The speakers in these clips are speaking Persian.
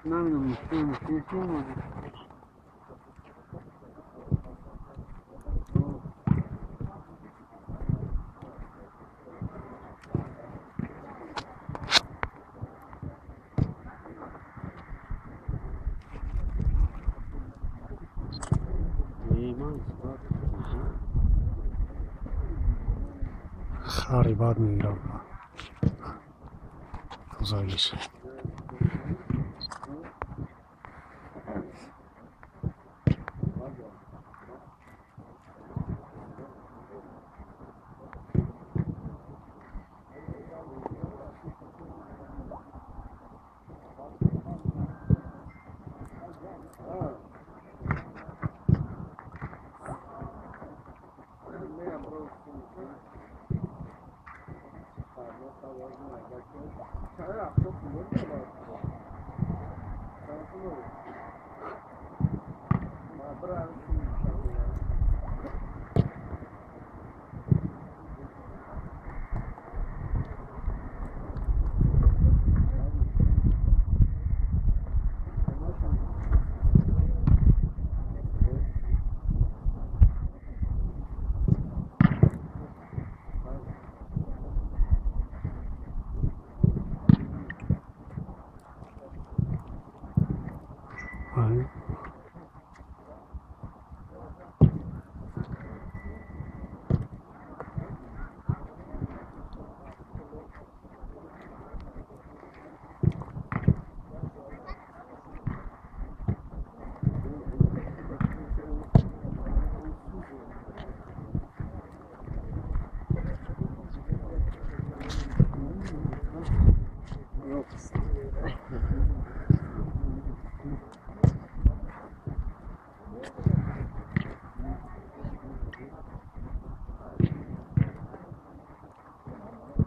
نمیدونم مشکل چیه خریبات میگیرم گزارش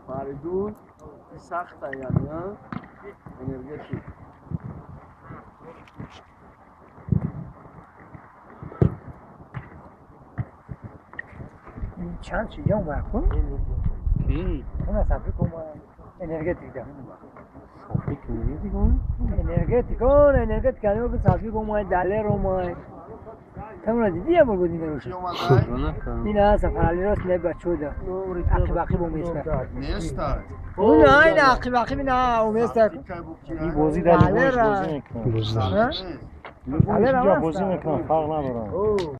فریدون سخته یعنی ها انرژی چند چیزا اون کن کی؟ اون اصابی کن انرژیتیک ده صافی کنی کن؟ انرژیتیک کنی که صافی کن دله رو مای تمام دیدی هم بودی نروش این هست فعلی راست نه بچه ده عقی بوم است اون نه عقی نه اون است این بازی در بازی میکنه بله بازی میکنه فرق نداره